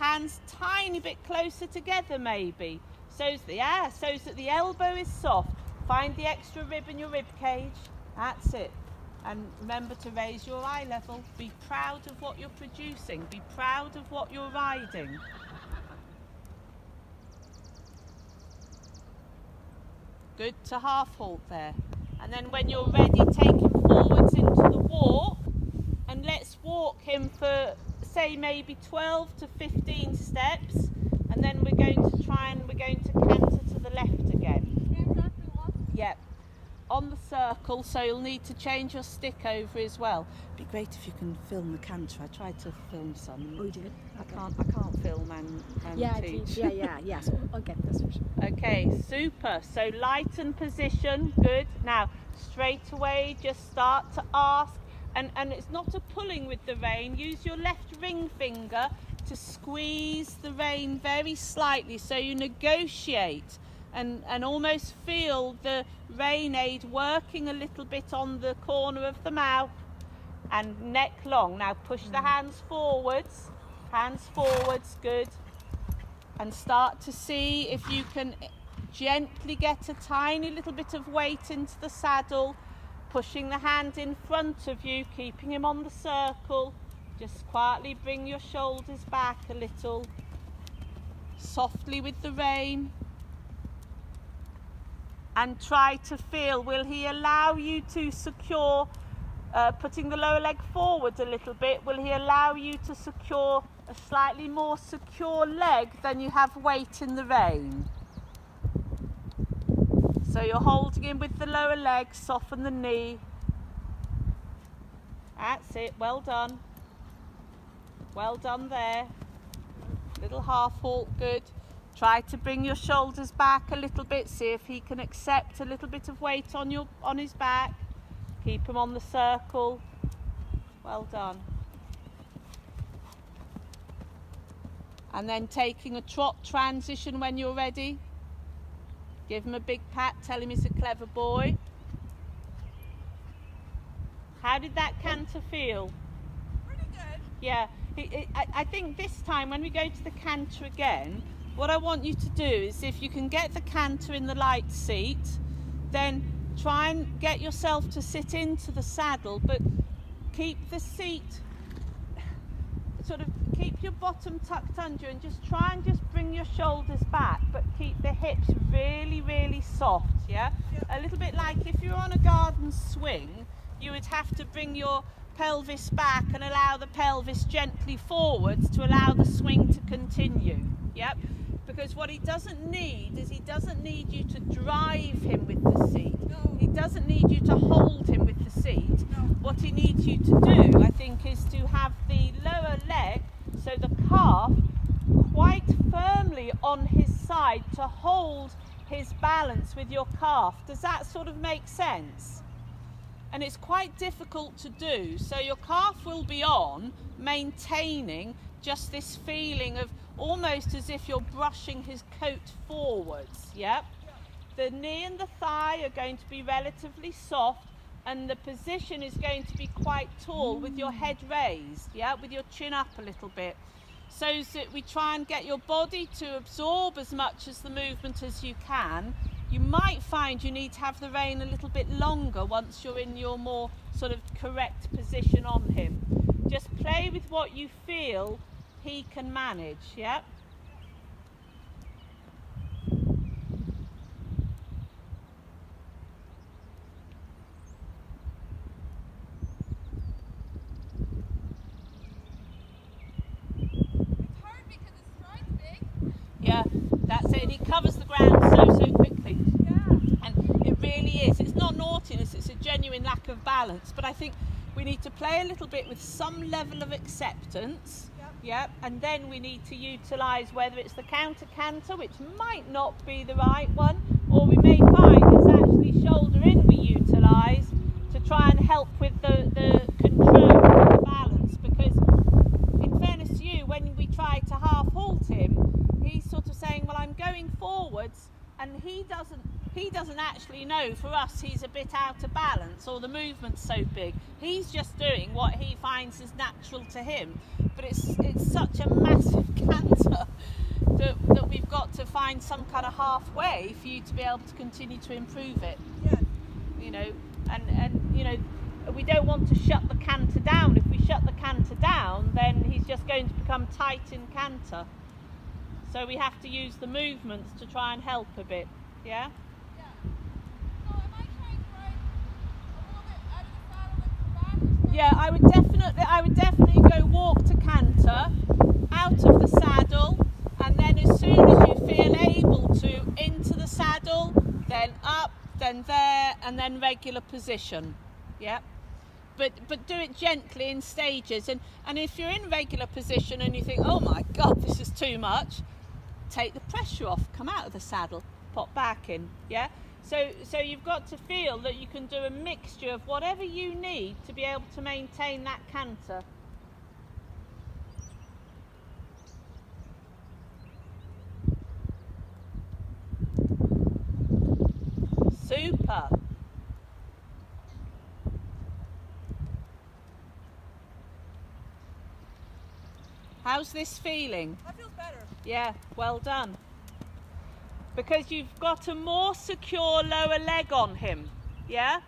Hands tiny bit closer together maybe. So that the elbow is soft. Find the extra rib in your rib cage. That's it. And remember to raise your eye level. Be proud of what you're producing. Be proud of what you're riding. Good to half halt there. And then when you're ready, take him forwards into the walk. And let's walk him for, say, maybe 12 to 15 steps. And then we're going to canter to the left again. Yep. On the circle, so you'll need to change your stick over as well. It'd be great if you can film the canter. I tried to film some. Oh, you did? I can't film and teach. Yeah. So I'll get this for sure. Okay, super. So lighten position, good. Now straight away, just start to ask, and it's not a pulling with the rein. Use your left ring finger to squeeze the rein very slightly, so you negotiate. And almost feel the rein aid working a little bit on the corner of the mouth and neck long. Now push the hands forwards, good. And start to see if you can gently get a tiny little bit of weight into the saddle, pushing the hand in front of you, keeping him on the circle. Just quietly bring your shoulders back a little, softly with the rein. And try to feel, will he allow you to secure, putting the lower leg forward a little bit, will he allow you to secure a slightly more secure leg than you have weight in the rein? So you're holding him with the lower leg, soften the knee. That's it, well done. Well done there. Little half halt, good. Try to bring your shoulders back a little bit. See if he can accept a little bit of weight on his back. Keep him on the circle. Well done. And then taking a trot transition when you're ready. Give him a big pat. Tell him he's a clever boy. How did that canter feel? Pretty good. Yeah. I think this time when we go to the canter again, what I want you to do is, if you can get the canter in the light seat, then try and get yourself to sit into the saddle, but keep the seat, keep your bottom tucked under, and just try and just bring your shoulders back, but keep the hips really, really soft, yeah? A little bit like if you're on a garden swing, you would have to bring your pelvis back and allow the pelvis gently forwards to allow the swing to continue, yep? Because what he doesn't need is, he doesn't need you to drive him with the seat. No. He doesn't need you to hold him with the seat. No. What he needs you to do, I think, is to have the lower leg, so the calf, quite firmly on his side to hold his balance with your calf. Does that sort of make sense? And it's quite difficult to do. So your calf will be on, maintaining just this feeling of almost as if you're brushing his coat forwards, yep? The knee and the thigh are going to be relatively soft, and the position is going to be quite tall with your head raised, yeah, with your chin up a little bit, so that we try and get your body to absorb as much as the movement as you can. You might find you need to have the rein a little bit longer once you're in your more sort of correct position on him. Just play with what you feel he can manage, yeah? It's hard because his stride's big. Yeah, that's it. And he covers the ground so quickly. Yeah. And it really is. It's not naughtiness, it's a genuine lack of balance. But I think we need to play a little bit with some level of acceptance. Yep, and then we need to utilise whether it's the counter canter, which might not be the right one, or we may find it's actually shoulder in we utilise to try and help with the control of the balance. Because in fairness to you, when we try to half halt him, he's sort of saying, well, I'm going forwards, and he doesn't actually know. For us, he's a bit out of balance, or the movement's so big. He's just doing what he finds is natural to him. But it's such a massive canter find some kind of halfway for you to be able to continue to improve it. Yes. You know, and you know, we don't want to shut the canter down. If we shut the canter down, then he's just going to become tight in canter. So we have to use the movements to try and help a bit. Yeah? Yeah. So am I trying to ride a little bit out of the saddle and come back? Or should Yeah, I would definitely go walk to canter, out of the saddle, and then as soon as you feel able to, into the saddle, then up, then there, and then regular position. Yeah. But do it gently in stages, and if you're in regular position and you think, oh my God, this is too much, take the pressure off, come out of the saddle, pop back in. Yeah. So you've got to feel that you can do a mixture of whatever you need to be able to maintain that canter. Super. How's this feeling? That feels better. Yeah, well done. Because you've got a more secure lower leg on him, yeah?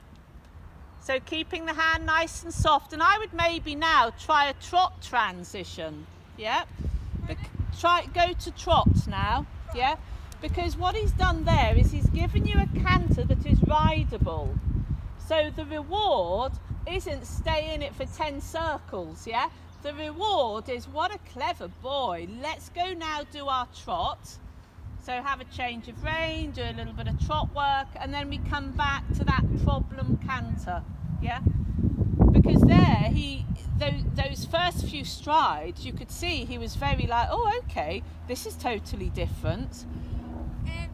So keeping the hand nice and soft, and I would maybe now try a trot transition, yeah? Go to trot now, yeah? Because what he's done there is he's given you a canter that is rideable. So the reward isn't stay in it for 10 circles, yeah? The reward is, what a clever boy. Let's go now do our trot. So have a change of rein, do a little bit of trot work, and then we come back to that problem canter, yeah? Because there, those first few strides, you could see he was very like, oh, okay, this is totally different. And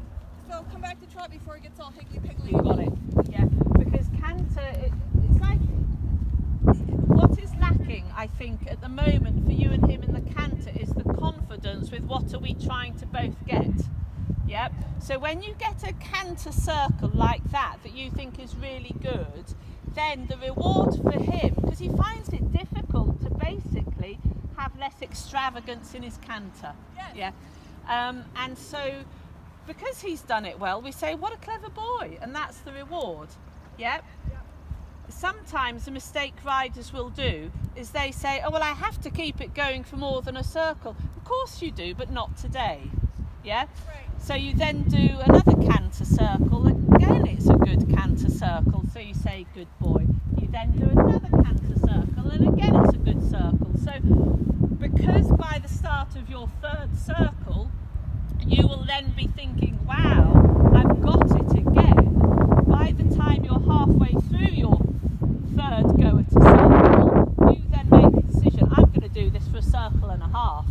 so come back to trot before it gets all higgly-piggly. You got it, yeah. Because canter, it's like, what is lacking, I think, at the moment for you and him in the canter is the confidence with what are we trying to both get. Yep. So when you get a canter circle like that you think is really good, then the reward for him, because he finds it difficult to basically have less extravagance in his canter. Yes. Yeah. And so because he's done it well, we say, what a clever boy, and that's the reward. Yep. Yep. Sometimes a mistake riders will do is they say, oh, well, I have to keep it going for more than a circle. Of course you do, but not today. Yeah? Right. So you then do another canter circle. Again, it's a good canter circle. So you say, good boy. You then do another canter circle, and again, it's a good circle. So because by the start of your third circle, you will then be thinking, wow, I've got it again. By the time you're halfway through your third go at a circle, you then make the decision, I'm going to do this for a circle and a half.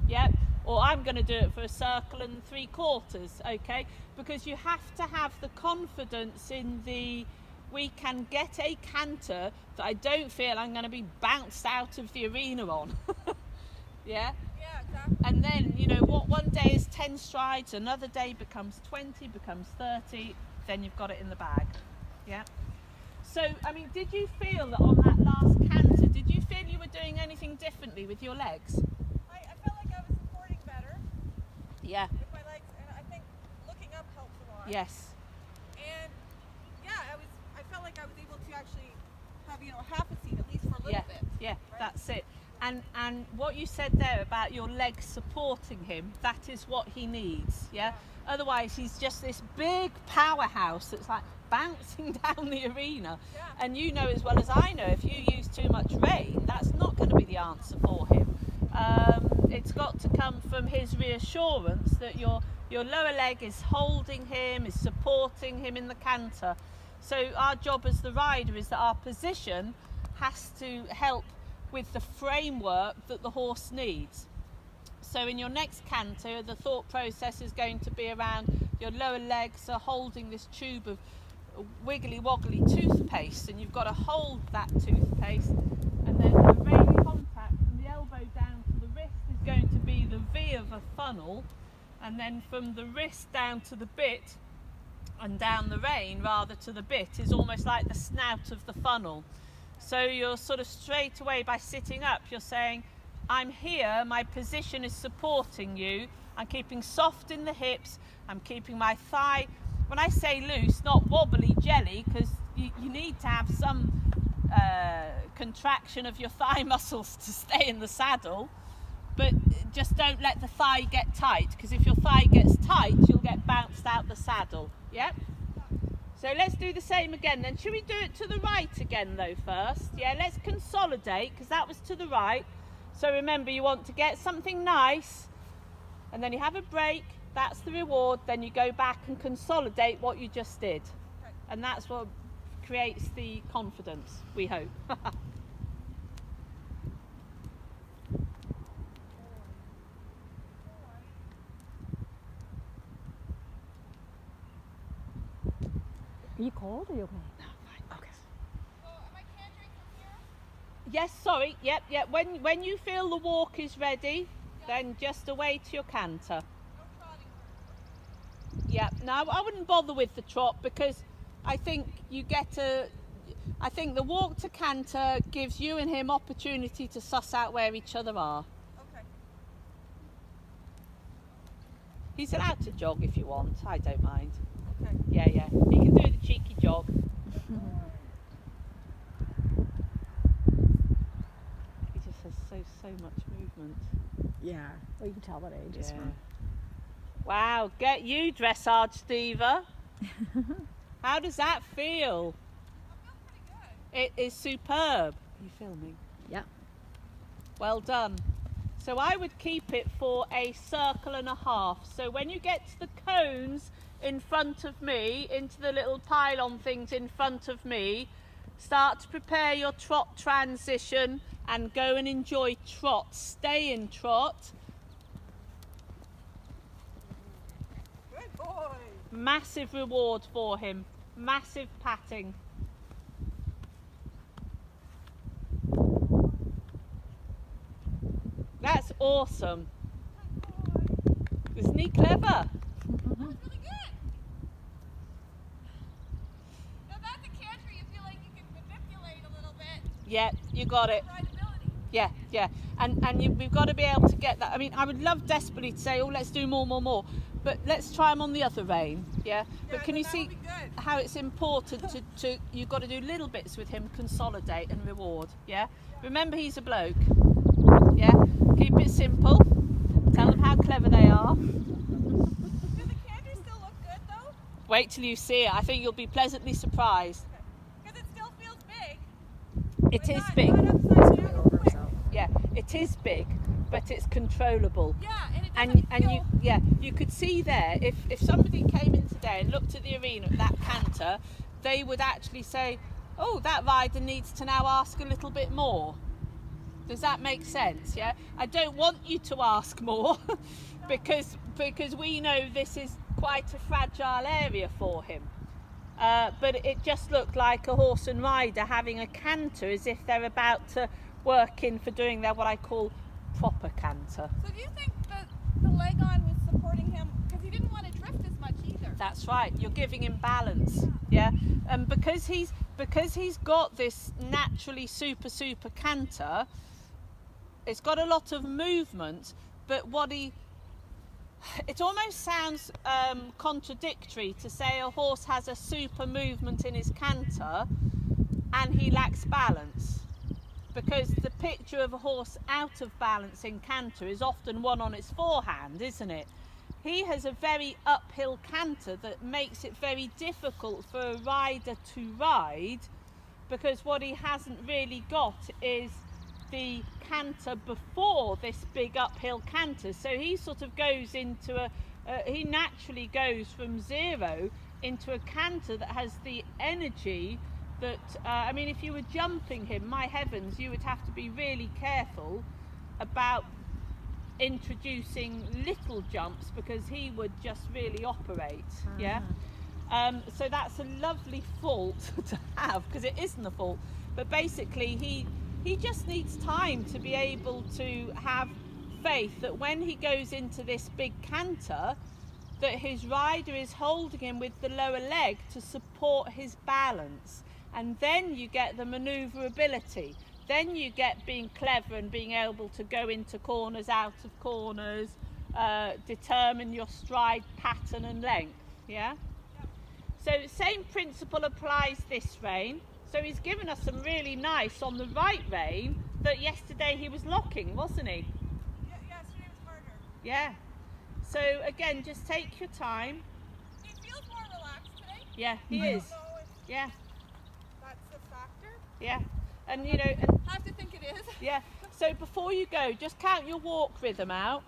Yep. Or I'm going to do it for a circle and 3/4, okay? Because you have to have the confidence in we can get a canter that I don't feel I'm going to be bounced out of the arena on. Yeah? Yeah, exactly. And then, you know, what one day is 10 strides, another day becomes 20, becomes 30, then you've got it in the bag. Yeah? So, I mean, did you feel that on that last canter, did you feel you were doing anything differently with your legs? I felt like I was supporting better Yeah. with my legs, and I think looking up helps a lot. Yes. And yeah, I felt like I was able to actually have, half a seat at least for a little Yeah. bit. Yeah, Right? that's it. And what you said there about your legs supporting him, that is what he needs, yeah? Otherwise, he's just this big powerhouse that's like bouncing down the arena. Yeah. And you know as well as I know, if you use too much rein, that's not going to be the answer for him. It's got to come from his reassurance that your lower leg is holding him, is supporting him in the canter. So our job as the rider is that our position has to help with the framework that the horse needs. So in your next canter, the thought process is going to be around your lower legs are holding this tube of wiggly woggly toothpaste, and you've got to hold that toothpaste, and then the rein contact from the elbow down to the wrist is going to be the V of a funnel, and then from the wrist down to the bit and down the rein rather to the bit is almost like the snout of the funnel. So you're sort of straight away by sitting up, you're saying, I'm here, my position is supporting you. I'm keeping soft in the hips. I'm keeping my thigh, when I say loose, not wobbly jelly, because you need to have some contraction of your thigh muscles to stay in the saddle. But just don't let the thigh get tight, because if your thigh gets tight, you'll get bounced out the saddle. Yep? So let's do the same again then. Should we do it to the right again though first? Yeah, let's consolidate, because that was to the right. So remember, you want to get something nice, and then you have a break. That's the reward. Then you go back and consolidate what you just did. Okay. And that's what creates the confidence, we hope. Are you cold or are you okay? No, fine. Okay. So am I cantering from here? Yes, sorry. Yep. When you feel the walk is ready, then just away to your canter. No trotting. Yeah, no, I wouldn't bother with the trot, because I think I think the walk to canter gives you and him opportunity to suss out where each other are. Okay. He's allowed to jog if you want, I don't mind. Okay. Yeah, he can do the cheeky jog. He just has so much movement. Yeah. Well, you can tell that age as Yeah. well. Wow, get you dressage diva. How does that feel? That feels pretty good. It is superb. Are you filming? Yeah. Well done. So I would keep it for a circle and a half. So when you get to the cones in front of me, into the little pylon things in front of me, start to prepare your trot transition and go and enjoy trot. Stay in trot. Good boy. Massive reward for him. Massive patting. That's awesome. Good boy. Isn't he clever? That was really good. Now that's a canter you feel like you can manipulate a little bit. Yeah, you got it. Rideability. Yeah. And we've got to be able to get that. I mean, I would love desperately to say, oh, let's do more. But let's try them on the other rein, yeah? But can you that see would be good. how it's important to you've got to do little bits with him, consolidate and reward, yeah? Remember, he's a bloke, yeah? Keep it simple. Tell them how clever they are. Do the canters still look good though? Wait till you see it. I think you'll be pleasantly surprised. Because it still feels big. It but is not, big. Not upside down or quick. Yeah, it is big, but it's controllable. Yeah, and it doesn't feel... you could see there, if somebody came in today and looked at the arena at that canter, they would actually say, oh, that rider needs to now ask a little bit more. Does that make sense? Yeah, I don't want you to ask more because we know this is quite a fragile area for him. But it just looked like a horse and rider having a canter as if they're about to work in for doing their what I call proper canter. So do you think that the leg on was supporting him because he didn't want to drift as much either? That's right. You're giving him balance, yeah. And because he's got this naturally super canter, it's got a lot of movement. But it almost sounds contradictory to say a horse has a super movement in his canter and he lacks balance. Because the picture of a horse out of balance in canter is often one on its forehand, isn't it? He has a very uphill canter that makes it very difficult for a rider to ride, because what he hasn't really got is the canter before this big uphill canter. So he sort of goes into he naturally goes from zero into a canter that has the energy that, I mean, if you were jumping him, my heavens, you would have to be really careful about introducing little jumps, because he would just really operate, yeah? So that's a lovely fault to have, because it isn't a fault, but basically he just needs time to be able to have faith that when he goes into this big canter, that his rider is holding him with the lower leg to support his balance. And then you get the manoeuvrability. Then you get being clever and being able to go into corners, out of corners, determine your stride pattern and length, yeah? So same principle applies this rein. So he's given us some really nice on the right rein that yesterday he was locking, wasn't he? Yeah, yesterday was harder. Yeah. So again, just take your time. He feels more relaxed today. Yeah, he I is. don't know if Yeah, that's a factor. yeah. And you know, and I have to think it is. yeah. So before you go, just count your walk rhythm out.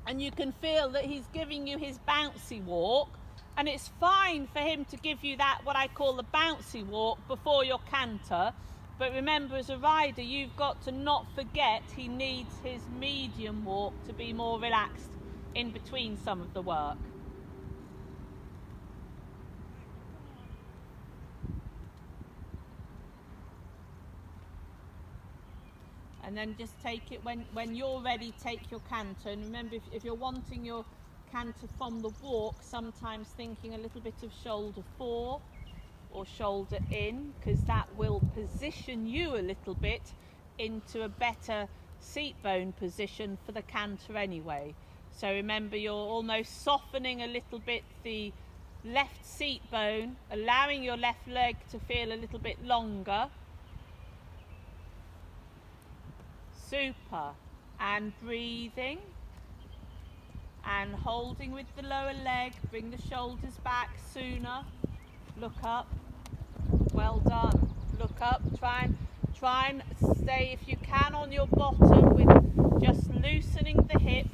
And you can feel that he's giving you his bouncy walk, and it's fine for him to give you that, what I call the bouncy walk, before your canter. But remember, as a rider, you've got to not forget he needs his medium walk to be more relaxed in between some of the work. And then just take it when you're ready, take your canter. And remember, if you're wanting your canter from the walk, sometimes thinking a little bit of shoulder 4 or shoulder in, because that will position you a little bit into a better seat bone position for the canter anyway. So remember, you're almost softening a little bit the left seat bone, allowing your left leg to feel a little bit longer. Super. And breathing and holding with the lower leg. Bring the shoulders back sooner. Look up. Well done. Look up. Try and stay, if you can, on your bottom with just loosening the hip,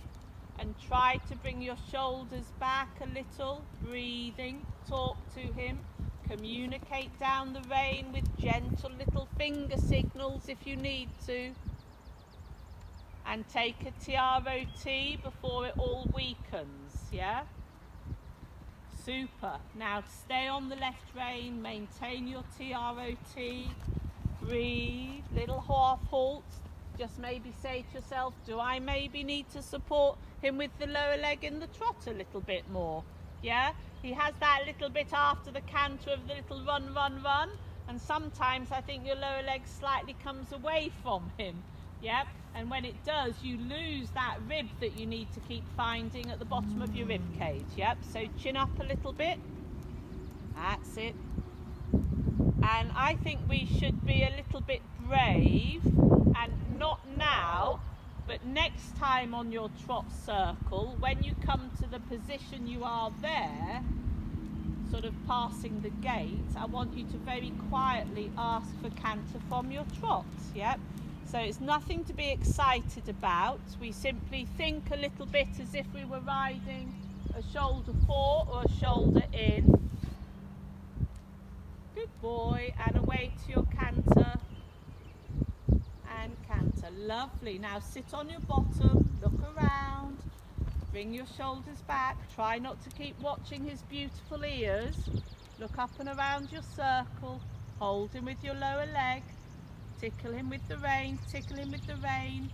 and try to bring your shoulders back a little. Breathing. Talk to him. Communicate down the rein with gentle little finger signals if you need to. And take a TROT before it all weakens, yeah? Super. Now stay on the left rein, maintain your TROT, breathe, little half halt. Just maybe say to yourself, do I maybe need to support him with the lower leg in the trot a little bit more? Yeah? He has that little bit after the canter of the little run, run, run. And sometimes I think your lower leg slightly comes away from him. Yep, and when it does, you lose that rib that you need to keep finding at the bottom of your rib cage. Yep, so chin up a little bit. That's it. And I think we should be a little bit brave, and not now, but next time on your trot circle, when you come to the position you are there, sort of passing the gate, I want you to very quietly ask for canter from your trots. Yep. So it's nothing to be excited about. We simply think a little bit as if we were riding a shoulder 4 or a shoulder in. Good boy. And away to your canter. And canter. Lovely. Now sit on your bottom. Look around. Bring your shoulders back. Try not to keep watching his beautiful ears. Look up and around your circle. Hold him with your lower leg. Tickle him with the rein, tickle him with the rein.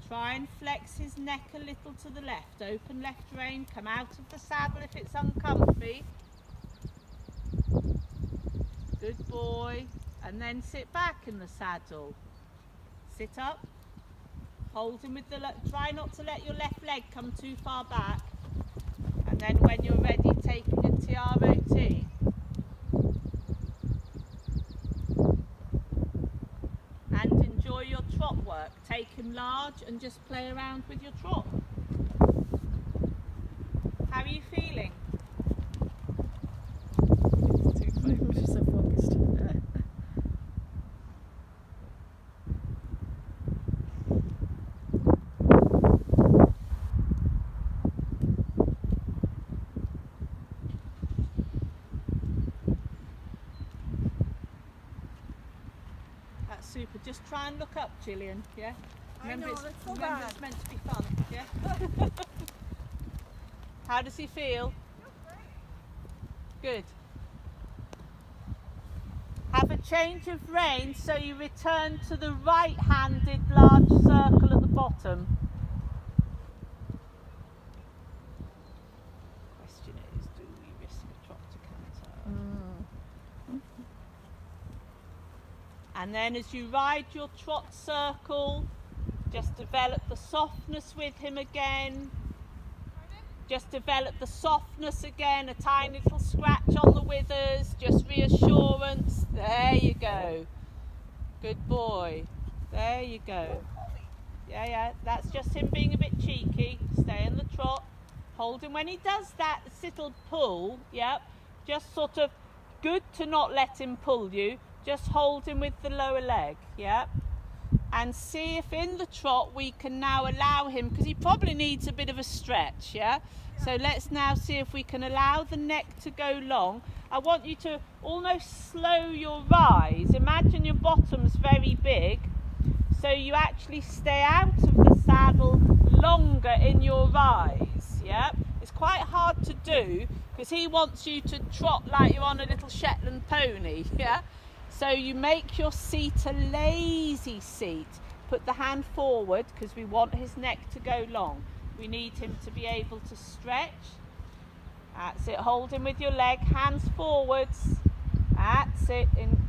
Try and flex his neck a little to the left. Open left rein, come out of the saddle if it's uncomfy. Good boy. And then sit back in the saddle. Sit up. Hold him with the try not to let your left leg come too far back. And then when you're ready, taking a TROT. And enjoy your trot work. Take him large and just play around with your trot. How are you feeling? She's so focused. That's super. Just try and look up, Gillian. Yeah. Remember, I know, that's so remember bad. it's meant to be fun. Yeah. How does he feel? Good. Have a change of rein so you return to the right-handed large circle at the bottom. Question is, do we risk a trot to canter? And then as you ride your trot circle, just develop the softness with him again. Just develop the softness again, a tiny little scratch on the withers, just reassurance. There you go. Good boy. There you go. Yeah, that's just him being a bit cheeky. Stay in the trot. Hold him when he does that little pull. Yep. Just sort of good to not let him pull you. Just hold him with the lower leg. Yep. And see if in the trot we can now allow him, because he probably needs a bit of a stretch, yeah? So let's now see if we can allow the neck to go long. I want you to almost slow your rise. Imagine your bottom's very big, so you actually stay out of the saddle longer in your rise, yeah? It's quite hard to do because he wants you to trot like you're on a little Shetland pony, yeah? So you make your seat a lazy seat. Put the hand forward because we want his neck to go long. We need him to be able to stretch. That's it. Hold him with your leg, hands forwards. That's it.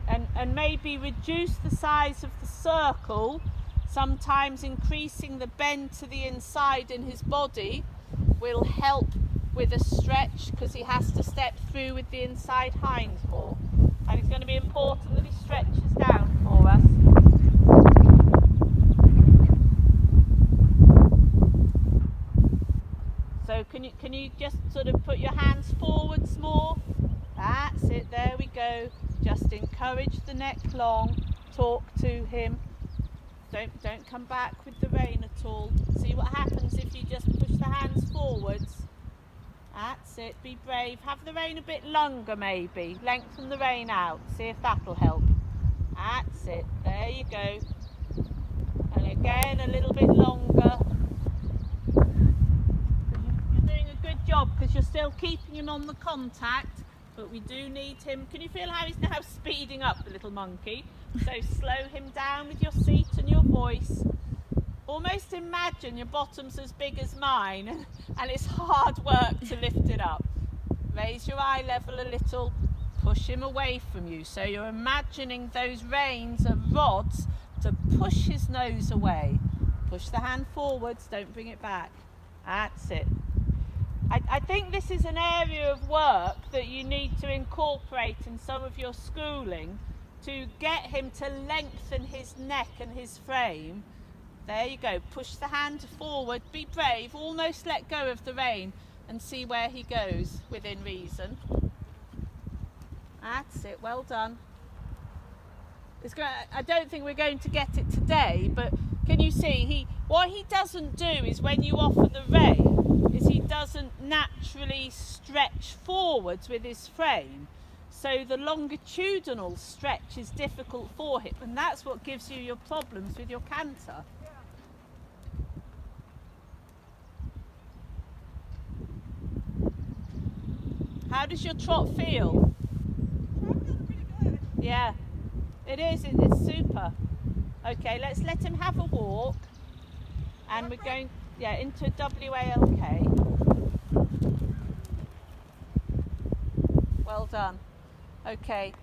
And maybe reduce the size of the circle. Sometimes increasing the bend to the inside in his body will help with a stretch because he has to step through with the inside hinds more. And it's going to be important that he stretches down for us. So can you just sort of put your hands forwards more? That's it, there we go. Just encourage the neck long, talk to him. Don't come back with the rein at all. See what happens if you just push the hands forwards. That's it, be brave. Have the rein a bit longer maybe. Lengthen the rein out, see if that'll help. That's it, there you go. And again a little bit longer. You're doing a good job because you're still keeping him on the contact, but we do need him. Can you feel how he's now speeding up, the little monkey? So slow him down with your seat and your voice. Almost imagine your bottom's as big as mine and it's hard work to lift it up. Raise your eye level a little, push him away from you. So you're imagining those reins are rods to push his nose away. Push the hand forwards, don't bring it back. That's it. I think this is an area of work that you need to incorporate in some of your schooling to get him to lengthen his neck and his frame. There you go, push the hand forward, be brave, almost let go of the rein and see where he goes within reason. That's it, well done. I don't think we're going to get it today, but can you see, what he doesn't do is when you offer the rein, is he doesn't naturally stretch forwards with his frame. So the longitudinal stretch is difficult for him, and that's what gives you your problems with your canter. How does your trot feel? Trot feels pretty good. Yeah, it is. It's super. Okay, let's let him have a walk. And we're going, into WALK. Well done. Okay.